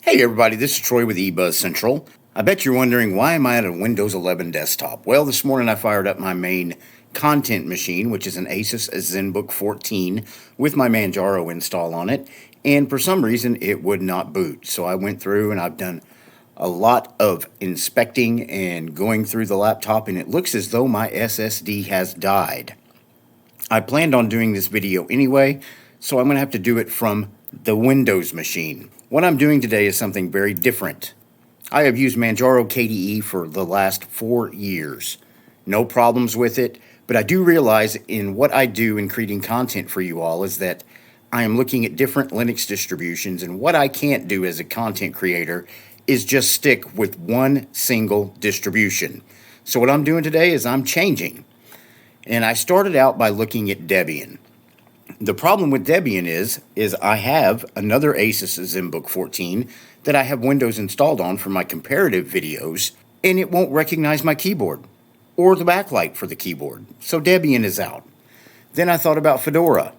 Hey everybody, this is Troy with eBuzz Central. I bet you're wondering, why am I on a Windows 11 desktop? Well, this morning I fired up my main content machine, which is an Asus ZenBook 14 with my Manjaro install on it, and for some reason it would not boot. So I went through and I've done a lot of inspecting and going through the laptop, and it looks as though my SSD has died. I planned on doing this video anyway, so I'm going to have to do it from the Windows machine. What I'm doing today is something very different. I have used Manjaro KDE for the last 4 years. No problems with it, but I do realize in what I do in creating content for you all is that I am looking at different Linux distributions, and what I can't do as a content creator is just stick with one single distribution. So what I'm doing today is I'm changing. And I started out by looking at Debian. The problem with Debian is I have another Asus ZenBook 14 that I have Windows installed on for my comparative videos, and it won't recognize my keyboard or the backlight for the keyboard. So Debian is out. Then I thought about Fedora,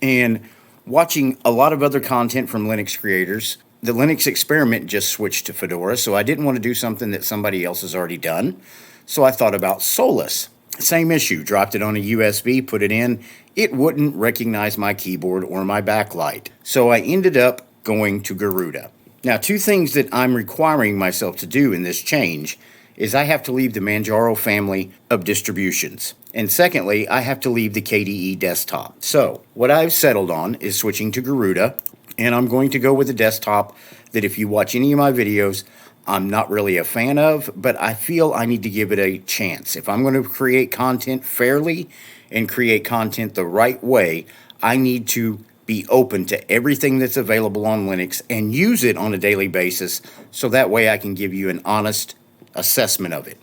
and watching a lot of other content from Linux creators, the Linux experiment just switched to Fedora, so I didn't want to do something that somebody else has already done. So I thought about Solus. Same issue, dropped it on a USB, put it in, it wouldn't recognize my keyboard or my backlight. So I ended up going to Garuda. Now, two things that I'm requiring myself to do in this change is I have to leave the Manjaro family of distributions. And secondly, I have to leave the KDE desktop. So what I've settled on is switching to Garuda, and I'm going to go with a desktop that if you watch any of my videos, I'm not really a fan of, but I feel I need to give it a chance. If I'm going to create content fairly and create content the right way, I need to be open to everything that's available on Linux and use it on a daily basis, so that way I can give you an honest assessment of it.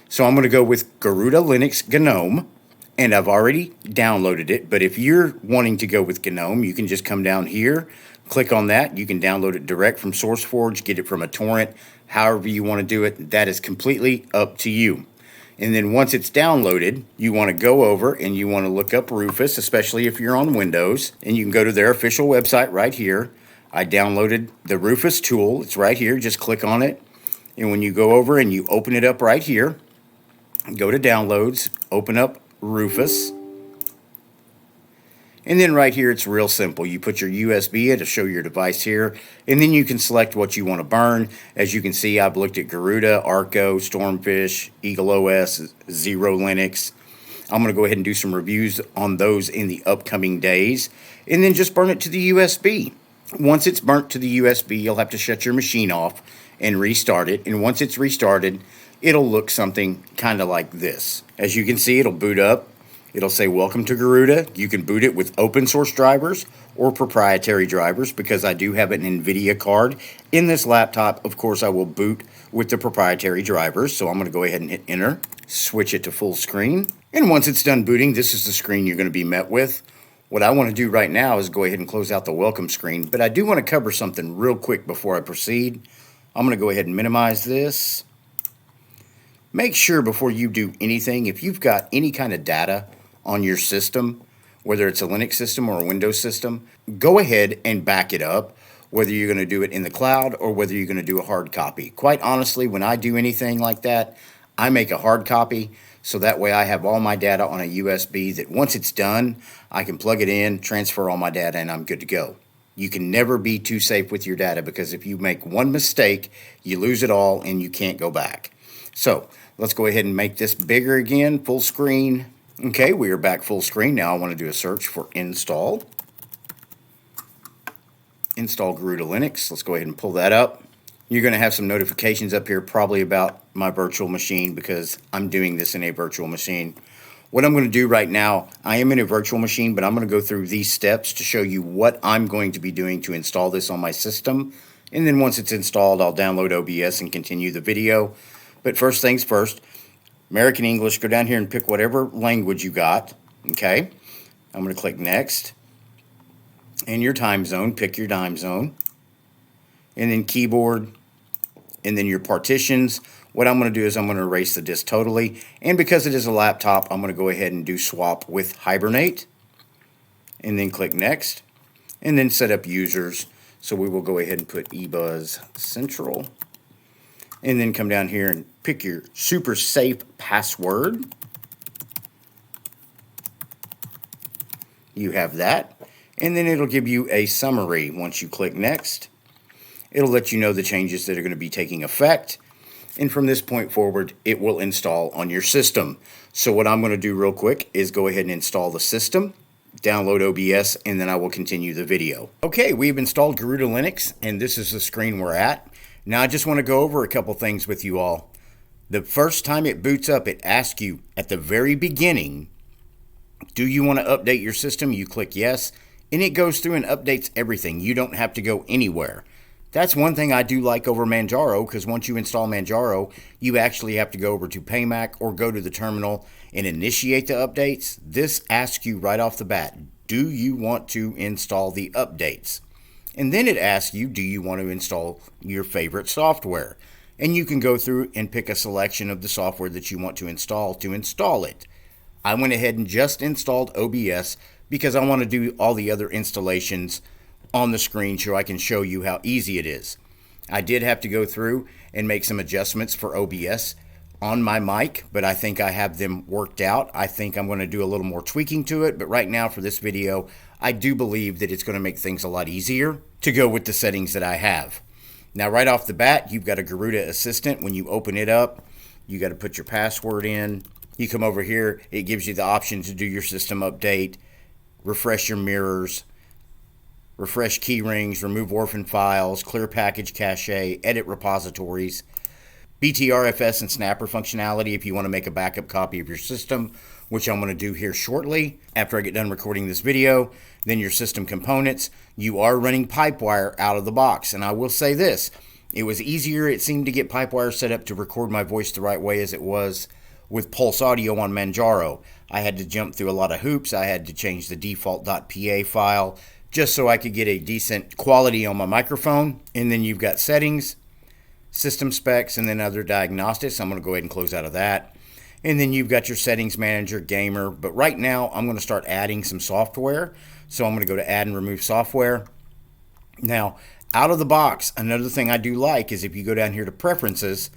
So I'm going to go with Garuda Linux Gnome, and I've already downloaded it, but if you're wanting to go with Gnome, you can just come down here, click on that. You can download it direct from SourceForge, get it from a torrent, however you want to do it. That is completely up to you. And then once it's downloaded, you want to go over and you want to look up Rufus, especially if you're on Windows, and you can go to their official website right here. I downloaded the Rufus tool. It's right here. Just click on it. And when you go over and you open it up right here, go to Downloads, open up Rufus. And then right here, it's real simple. You put your USB in to show your device here, and then you can select what you want to burn. As you can see, I've looked at Garuda, Arco, Stormfish, Eagle OS, Zero Linux. I'm going to go ahead and do some reviews on those in the upcoming days, and then just burn it to the USB. Once it's burnt to the USB, you'll have to shut your machine off and restart it, and once it's restarted, it'll look something kind of like this. As you can see, it'll boot up. It'll say, welcome to Garuda. You can boot it with open source drivers or proprietary drivers, because I do have an NVIDIA card in this laptop. Of course, I will boot with the proprietary drivers. So I'm going to go ahead and hit enter, switch it to full screen. And once it's done booting, this is the screen you're going to be met with. What I want to do right now is go ahead and close out the welcome screen, but I do want to cover something real quick before I proceed. I'm going to go ahead and minimize this. Make sure before you do anything, if you've got any kind of data on your system, whether it's a Linux system or a Windows system, go ahead and back it up, whether you're going to do it in the cloud or whether you're going to do a hard copy. Quite honestly, when I do anything like that, I make a hard copy, so that way I have all my data on a USB that once it's done, I can plug it in, transfer all my data, and I'm good to go. You can never be too safe with your data, because if you make one mistake, you lose it all and you can't go back. So let's go ahead and make this bigger again, full screen. Okay, we are back full screen. Now I want to do a search for install. Install Garuda Linux. Let's go ahead and pull that up. You're going to have some notifications up here probably about my virtual machine, because I'm doing this in a virtual machine. What I'm going to do right now, I am in a virtual machine, but I'm going to go through these steps to show you what I'm going to be doing to install this on my system. And then once it's installed, I'll download OBS and continue the video. But first things first, American English, go down here and pick whatever language you got, okay? I'm going to click Next. And your time zone, pick your time zone. And then keyboard, and then your partitions. What I'm going to do is I'm going to erase the disk totally. And because it is a laptop, I'm going to go ahead and do swap with Hibernate. And then click Next. And then set up users. So we will go ahead and put eBuzz Central, and then come down here and pick your super safe password. You have that, and then it'll give you a summary. Once you click next, it'll let you know the changes that are going to be taking effect, and from this point forward it will install on your system. So what I'm going to do real quick is go ahead and install the system, download OBS, and then I will continue the video. Okay, we've installed Garuda Linux, and this is the screen we're at. Now I just want to go over a couple things with you all. The first time it boots up, it asks you at the very beginning, do you want to update your system? You click yes, and it goes through and updates everything. You don't have to go anywhere. That's one thing I do like over Manjaro, because once you install Manjaro, you actually have to go over to PayMac or go to the terminal and initiate the updates. This asks you right off the bat, do you want to install the updates? And then it asks you, do you want to install your favorite software? And you can go through and pick a selection of the software that you want to install it. I went ahead and just installed OBS because I want to do all the other installations on the screen so I can show you how easy it is. I did have to go through and make some adjustments for OBS on my mic, but I think I have them worked out. I think I'm going to do a little more tweaking to it, but right now for this video, I do believe that it's going to make things a lot easier to go with the settings that I have. Now right off the bat, you've got a Garuda Assistant. When you open it up, you got to put your password in. You come over here, it gives you the option to do your system update, refresh your mirrors, refresh key rings, remove orphan files, clear package cache, edit repositories, BTRFS and Snapper functionality if you want to make a backup copy of your system, which I'm going to do here shortly after I get done recording this video. Then your system components. You are running Pipewire out of the box, and I will say this, it was easier, it seemed, to get Pipewire set up to record my voice the right way as it was with Pulse Audio on Manjaro. I had to jump through a lot of hoops. I had to change the default .pa file just so I could get a decent quality on my microphone. And then you've got settings, system specs, and then other diagnostics. I'm going to go ahead and close out of that. And then you've got your settings manager, gamer. But right now I'm going to start adding some software. So I'm going to go to add and remove software. Now, out of the box, another thing I do like is if you go down here to preferences,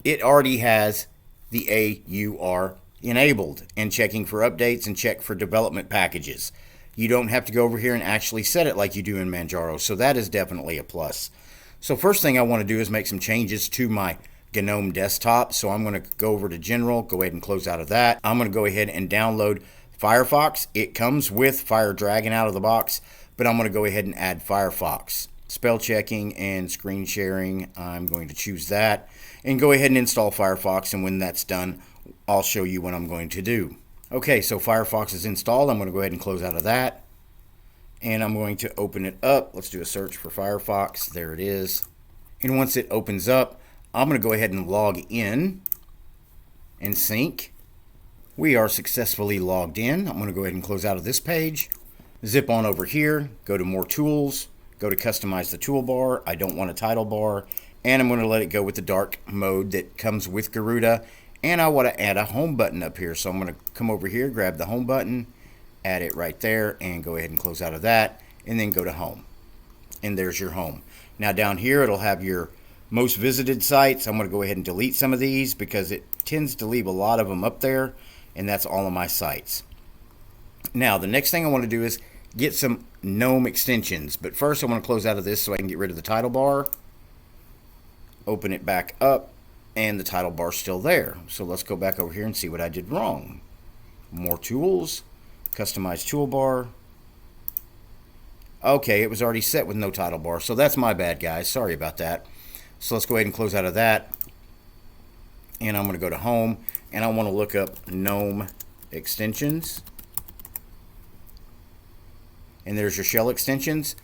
it already has the AUR enabled and checking for updates and check for development packages. You don't have to go over here and actually set it like you do in Manjaro, so that is definitely a plus. So first thing I want to do is make some changes to my GNOME desktop. So I'm going to go over to General, go ahead and close out of that. I'm going to go ahead and download Firefox. It comes with Fire Dragon out of the box, but I'm going to go ahead and add Firefox. Spell checking and screen sharing, I'm going to choose that and go ahead and install Firefox, and when that's done, I'll show you what I'm going to do. Okay, so Firefox is installed. I'm going to go ahead and close out of that, and I'm going to open it up. Let's do a search for Firefox. There it is. And once it opens up, I'm going to go ahead and log in and sync. We are successfully logged in. I'm going to go ahead and close out of this page. Zip on over here, go to More Tools, go to Customize the Toolbar. I don't want a title bar, and I'm going to let it go with the dark mode that comes with Garuda. And I want to add a home button up here. So I'm going to come over here, grab the home button, add it right there, and go ahead and close out of that, and then go to home. And there's your home. Now down here, it'll have your most visited sites. I'm going to go ahead and delete some of these because it tends to leave a lot of them up there, and that's all of my sites. Now, the next thing I want to do is get some GNOME extensions. But first, I want to close out of this so I can get rid of the title bar. Open it back up, and the title bar's still there. So let's go back over here and see what I did wrong. More Tools, Customize Toolbar. Okay, it was already set with no title bar, so that's my bad, guys. Sorry about that. So let's go ahead and close out of that. And I'm going to go to Home, and I want to look up GNOME extensions. And there's your shell extensions.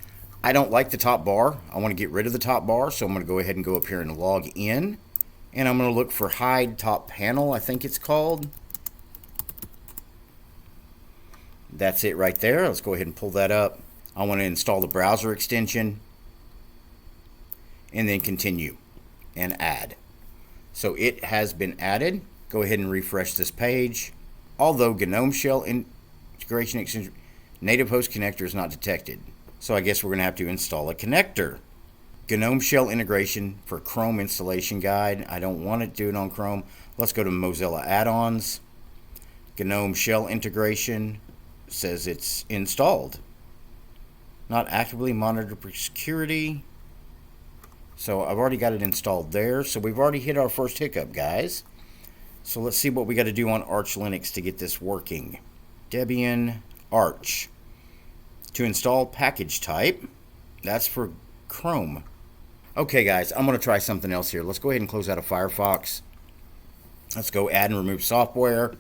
I don't like the top bar. I want to get rid of the top bar, so I'm going to go ahead and go up here and log in. And I'm going to look for Hide Top Panel, I think it's called. That's it right there. Let's go ahead and pull that up. I want to install the browser extension. And then continue and add. So it has been added. Go ahead and refresh this page. Although GNOME Shell Integration Extension Native host connector is not detected. So I guess we're going to have to install a connector. GNOME shell integration for Chrome installation guide. I don't want to do it on Chrome. Let's go to Mozilla add-ons. GNOME shell integration says it's installed. Not actively monitored for security. So I've already got it installed there. So we've already hit our first hiccup, guys. So let's see what we got to do on Arch Linux to get this working. Debian Arch. To install package type. That's for Chrome. Okay, guys, I'm going to try something else here. Let's go ahead and close out of Firefox. Let's go add and remove software.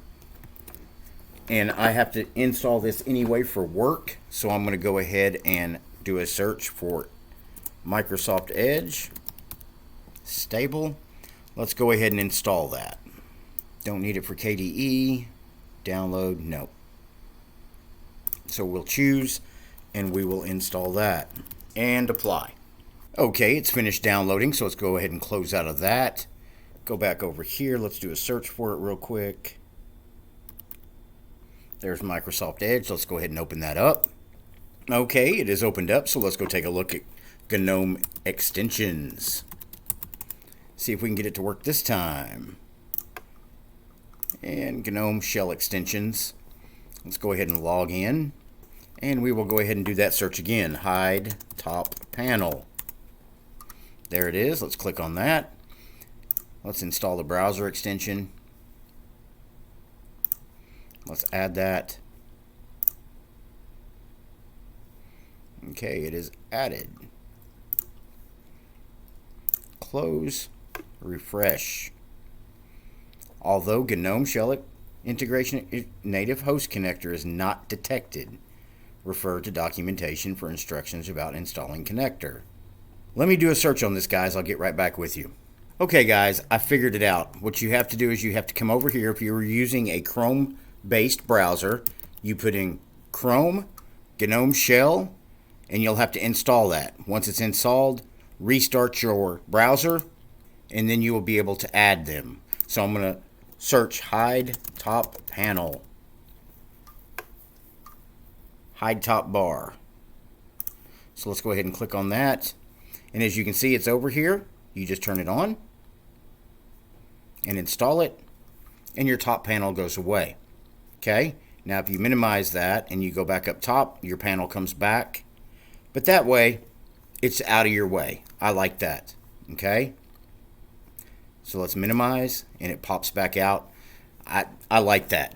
And I have to install this anyway for work. So I'm going to go ahead and do a search for Microsoft Edge. Stable. Let's go ahead and install that. Don't need it for KDE. Download. No. So we'll choose and we will install that. And apply. Okay, it's finished downloading, so let's go ahead and close out of that. Go back over here. Let's do a search for it real quick. There's Microsoft Edge. Let's go ahead and open that up. Okay, it is opened up, so let's go take a look at GNOME extensions. See if we can get it to work this time. And GNOME shell extensions. Let's go ahead and log in. And we will go ahead and do that search again. Hide top panel. There it is. Let's click on that. Let's install the browser extension. Let's add that. Okay, it is added. Close. Refresh. Although GNOME shell integration native host connector is not detected, refer to documentation for instructions about installing connector. Let me do a search on this, guys. I'll get right back with you. Okay, guys, I figured it out. What you have to do is you have to come over here. If you were using a Chrome-based browser, you put in Chrome, GNOME shell, and you'll have to install that. Once it's installed, restart your browser, and then you will be able to add them. So I'm going to search hide top panel. Hide top bar. So let's go ahead and click on that. And as you can see, it's over here. You just turn it on and install it, and your top panel goes away. Okay? Now if you minimize that and you go back up top, your panel comes back. But that way, it's out of your way. I like that. Okay? So let's minimize, and it pops back out. I like that.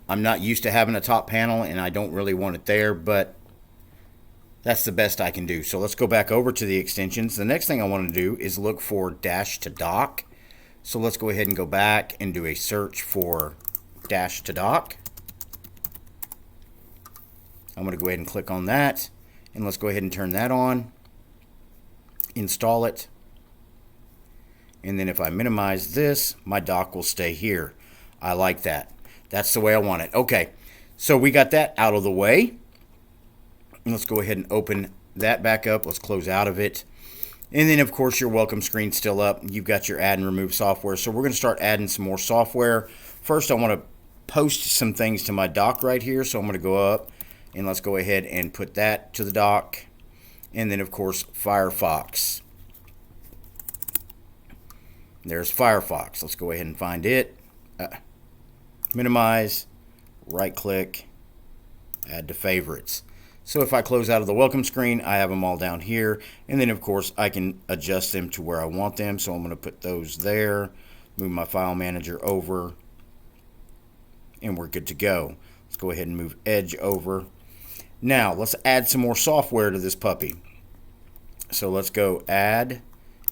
I'm not used to having a top panel, and I don't really want it there, but that's the best I can do. So let's go back over to the extensions. The next thing I want to do is look for dash to dock. So let's go ahead and go back and do a search for dash to dock. I'm going to go ahead and click on that. And let's go ahead and turn that on. Install it. And then if I minimize this, my dock will stay here. I like that. That's the way I want it. Okay, so we got that out of the way. Let's go ahead and open that back up. Let's close out of it. And then, of course, your welcome screen's still up. You've got your add and remove software. So we're going to start adding some more software. First, I want to post some things to my dock right here. So I'm going to go up and let's go ahead and put that to the dock. And then, of course, Firefox. There's Firefox. Let's go ahead and find it. Minimize, right click, add to favorites. So if I close out of the welcome screen, I have them all down here. And then, of course, I can adjust them to where I want them. So I'm going to put those there, move my file manager over, and we're good to go. Let's go ahead and move Edge over. Now, let's add some more software to this puppy. So let's go add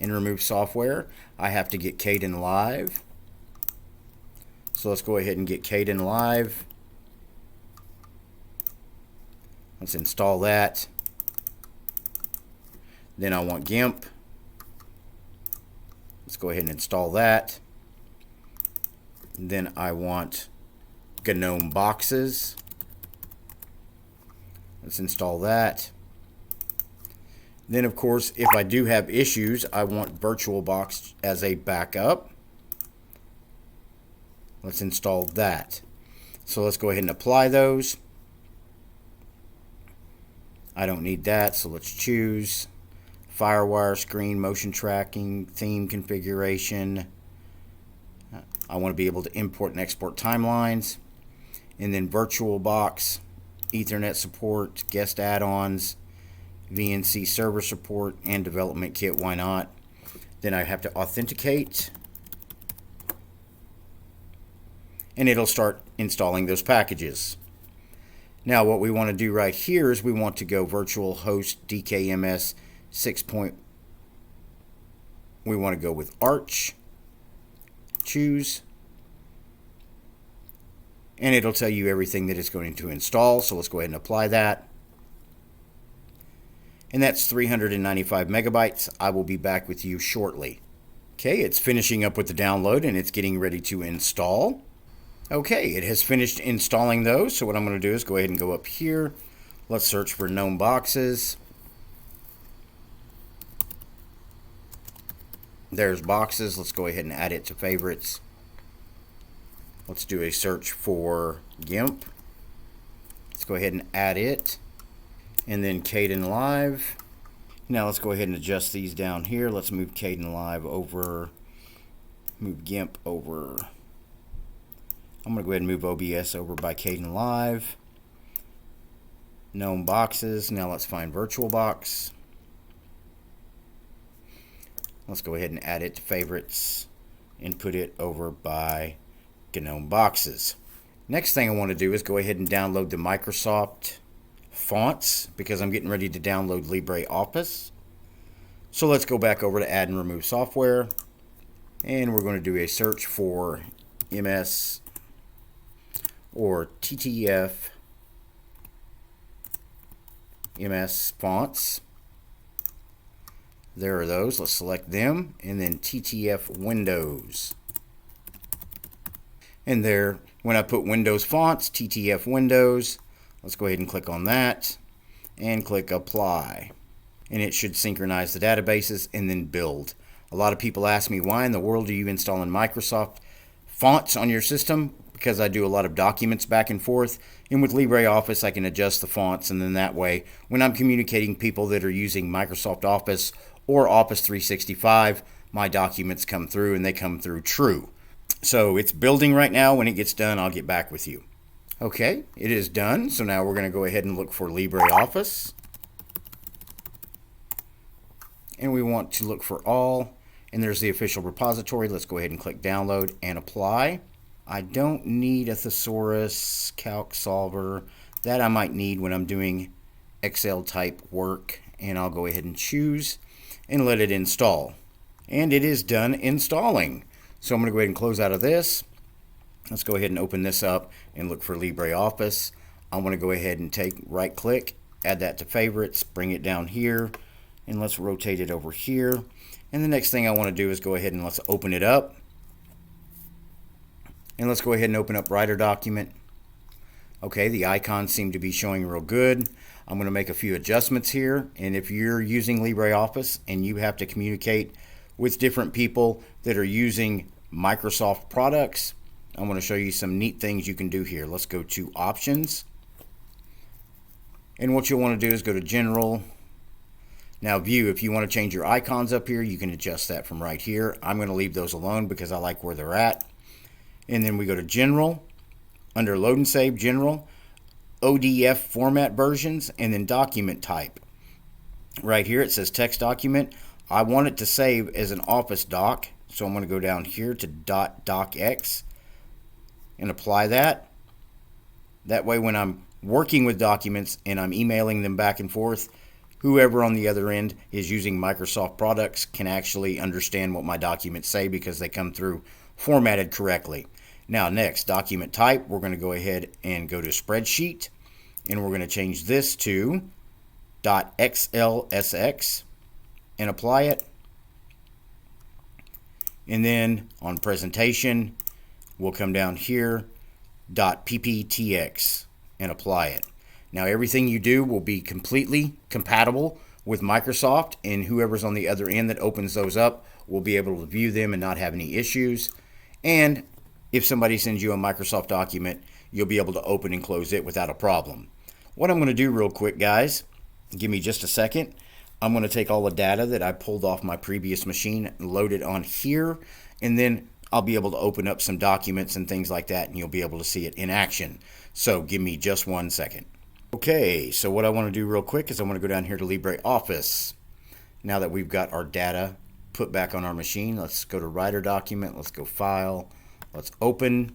and remove software. I have to get Kdenlive. So let's go ahead and get Kdenlive. Let's install that. Then I want GIMP. Let's go ahead and install that. Then I want GNOME boxes. Let's install that. Then, of course, if I do have issues, I want VirtualBox as a backup. Let's install that. So let's go ahead and apply those. I don't need that, so let's choose Firewire, screen, motion tracking, theme configuration. I want to be able to import and export timelines. And then VirtualBox, Ethernet support, guest add-ons, VNC server support, and development kit, why not? Then I have to authenticate. And it'll start installing those packages. Now what we want to do right here is we want to go virtual host DKMS 6. We want to go with Arch. Choose. And it'll tell you everything that it's going to install. So let's go ahead and apply that. And that's 395 megabytes. I will be back with you shortly. Okay, it's finishing up with the download and it's getting ready to install. Okay, it has finished installing those. So what I'm going to do is go ahead and go up here. Let's search for GNOME boxes. There's boxes. Let's go ahead and add it to favorites. Let's do a search for GIMP. Let's go ahead and add it. And then Kdenlive. Now let's go ahead and adjust these down here. Let's move Kdenlive over. Move GIMP over. I'm going to go ahead and move OBS over by Kdenlive. GNOME boxes. Now let's find VirtualBox. Let's go ahead and add it to favorites and put it over by GNOME boxes. Next thing I want to do is go ahead and download the Microsoft fonts because I'm getting ready to download LibreOffice. So let's go back over to add and remove software, and we're going to do a search for MS or TTF MS fonts. There are those. Let's select them, and then TTF Windows. And there, when I put Windows fonts, TTF Windows, let's go ahead and click on that and click apply. And it should synchronize the databases and then build. A lot of people ask me, why in the world are you installing Microsoft fonts on your system? Because I do a lot of documents back and forth. And with LibreOffice, I can adjust the fonts, and then that way, when I'm communicating people that are using Microsoft Office or Office 365, my documents come through and they come through true. So it's building right now. When it gets done, I'll get back with you. Okay, it is done. So now we're going to go ahead and look for LibreOffice. And we want to look for all. And there's the official repository. Let's go ahead and click download and apply. I don't need a thesaurus, calc solver. That I might need when I'm doing Excel type work. And I'll go ahead and choose and let it install. And it is done installing. So I'm going to go ahead and close out of this. Let's go ahead and open this up and look for LibreOffice. I want to go ahead and right click, add that to favorites, bring it down here, and let's rotate it over here. And the next thing I want to do is go ahead and let's open it up. And let's go ahead and open up Writer document. Okay, the icons seem to be showing real good. I'm going to make a few adjustments here. And if you're using LibreOffice and you have to communicate with different people that are using Microsoft products, I'm going to show you some neat things you can do here. Let's go to Options. And what you'll want to do is go to General. Now View, if you want to change your icons up here, you can adjust that from right here. I'm going to leave those alone because I like where they're at. And then we go to General, under Load and Save, General, ODF format versions, and then document type. Right here it says text document. I want it to save as an Office doc, so I'm going to go down here to .docx and apply that. That way when I'm working with documents and I'm emailing them back and forth, whoever on the other end is using Microsoft products can actually understand what my documents say because they come through formatted correctly. Now next, document type, we're going to go ahead and go to Spreadsheet, and we're going to change this to .xlsx and apply it. And then on presentation, we'll come down here, .pptx and apply it. Now everything you do will be completely compatible with Microsoft, and whoever's on the other end that opens those up will be able to view them and not have any issues. And if somebody sends you a Microsoft document, you'll be able to open and close it without a problem. What I'm going to do real quick, guys, Give me just a second. I'm going to take all the data that I pulled off my previous machine and load it on here, and then I'll be able to open up some documents and things like that, and you'll be able to see it in action. So give me just 1 second. Okay, so what I want to do real quick is I want to go down here to LibreOffice. Now that we've got our data put back on our machine, let's go to Writer Document, let's go File, let's Open,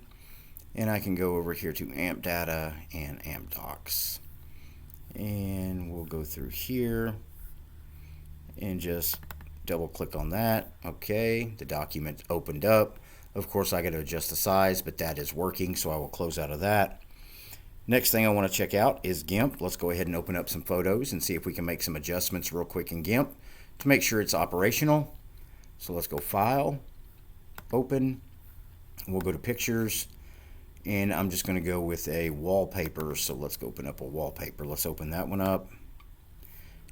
and I can go over here to AMP Data and AMP Docs. And we'll go through here and just double click on that. Okay, the document opened up. Of course, I got to adjust the size, but that is working, so I will close out of that. Next thing I want to check out is GIMP. Let's go ahead and open up some photos and see if we can make some adjustments real quick in GIMP to make sure it's operational. So let's go File, Open. We'll go to Pictures, and I'm just going to go with a wallpaper. So let's go open up a wallpaper. Let's open that one up,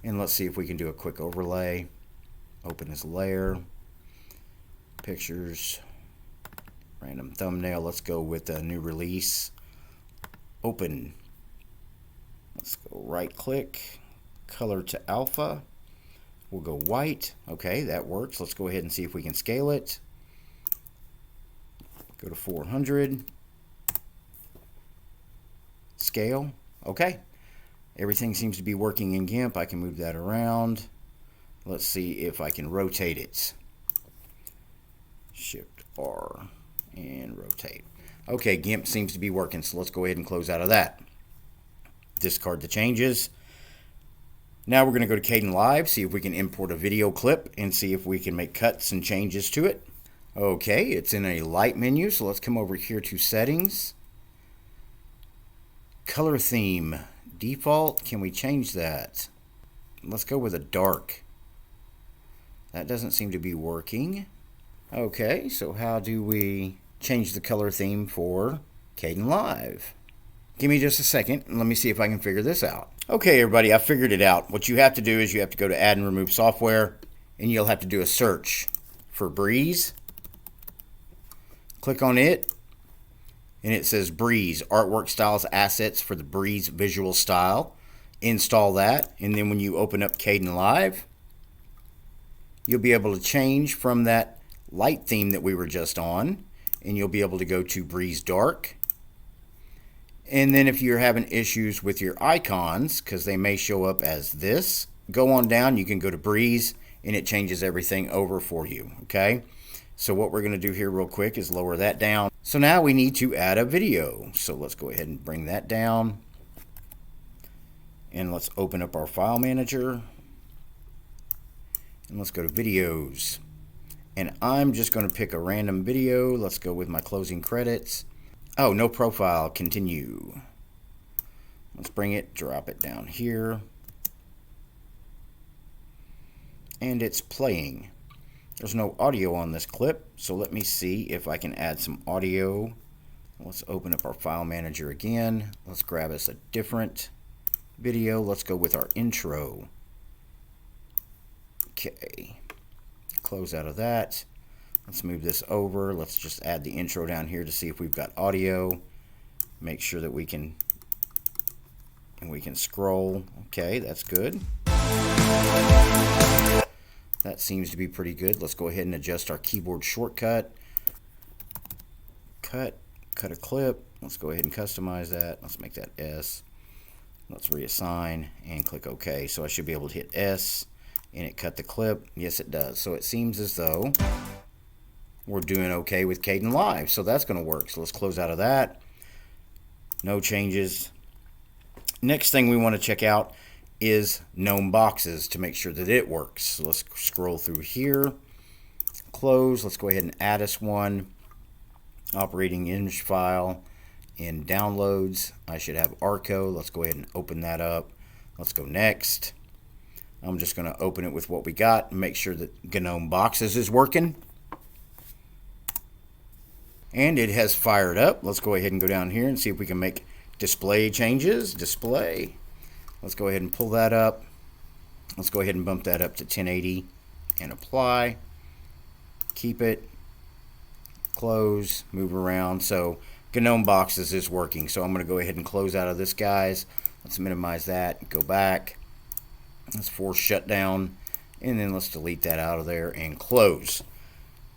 and let's see if we can do a quick overlay. Open as layer, Pictures, random thumbnail. Let's go with a new release. Open. Let's go right click, color to alpha. We'll go white. Okay, that works. Let's go ahead and see if we can scale it. Go to 400. Scale. Okay. Everything seems to be working in GIMP. I can move that around. Let's see if I can rotate it. Shift R and rotate. Okay, GIMP seems to be working, so let's go ahead and close out of that. Discard the changes. Now we're going to go to Kdenlive, see if we can import a video clip and see if we can make cuts and changes to it. Okay, it's in a light menu, so let's come over here to Settings. Color theme, default, can we change that? Let's go with a dark. That doesn't seem to be working. Okay, so how do we change the color theme for Kdenlive? Give me just a second and let me see if I can figure this out. Okay, everybody, I figured it out. What you have to do is you have to go to Add and Remove Software, and you'll have to do a search for Breeze. Click on it, and it says Breeze, Artwork Styles Assets for the Breeze Visual Style. Install that, and then when you open up Kdenlive, you'll be able to change from that light theme that we were just on, and you'll be able to go to Breeze Dark. And then if you're having issues with your icons, because they may show up as this, go on down, you can go to Breeze, and it changes everything over for you, okay? So what we're going to do here real quick is lower that down. So now we need to add a video. So let's go ahead and bring that down. And let's open up our file manager. And let's go to Videos. And I'm just going to pick a random video. Let's go with my closing credits. Oh, no profile, continue. Let's bring it, drop it down here. And it's playing. There's no audio on this clip, so let me see if I can add some audio. Let's open up our file manager again. Let's grab us a different video. Let's go with our intro. Okay. Close out of that. Let's move this over. Let's just add the intro down here to see if we've got audio. Make sure that we can scroll. Okay, that's good. That seems to be pretty good. Let's go ahead and adjust our keyboard shortcut. Cut a clip. Let's go ahead and customize that. Let's make that S. Let's reassign and click OK. So I should be able to hit S and it cut the clip. Yes, it does. So it seems as though we're doing okay with Kdenlive, so that's going to work. So let's close out of that. No changes. Next thing we want to check out is Gnome boxes to make sure that it works. So let's scroll through here. Close. Let's go ahead and add us one. Operating image file in Downloads. I should have Arco. Let's go ahead and open that up. Let's go next. I'm just going to open it with what we got and make sure that Gnome boxes is working. And it has fired up. Let's go ahead and go down here and see if we can make display changes. Display. Let's go ahead and pull that up. Let's go ahead and bump that up to 1080 and apply. Keep it. Close. Move around. So Gnome boxes is working. So I'm going to go ahead and close out of this, guys. Let's minimize that. Go back. Let's force shutdown, and then let's delete that out of there and close.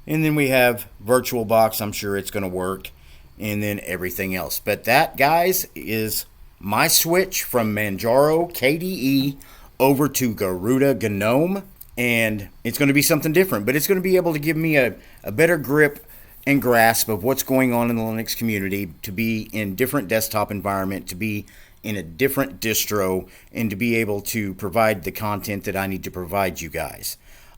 And then we have VirtualBox. I'm sure it's going to work, and then everything else. But that, guys, is my switch from Manjaro KDE over to Garuda Gnome, and it's going to be something different, but it's going to be able to give me a better grip and grasp of what's going on in the Linux community, to be in different desktop environment, to be in a different distro, and to be able to provide the content that I need to provide you guys.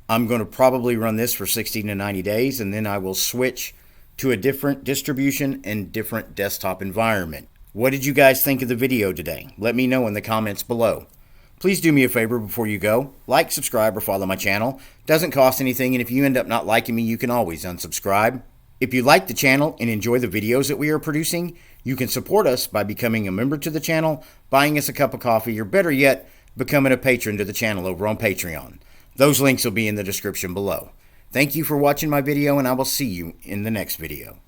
I'm going to probably run this for 60 to 90 days, and then I will switch to a different distribution and different desktop environment. What did you guys think of the video today? Let me know in the comments below. Please do me a favor before you go. Like, subscribe, or follow my channel. Doesn't cost anything, and if you end up not liking me, you can always unsubscribe. If you like the channel and enjoy the videos that we are producing, you can support us by becoming a member to the channel, buying us a cup of coffee, or better yet, becoming a patron to the channel over on Patreon. Those links will be in the description below. Thank you for watching my video, and I will see you in the next video.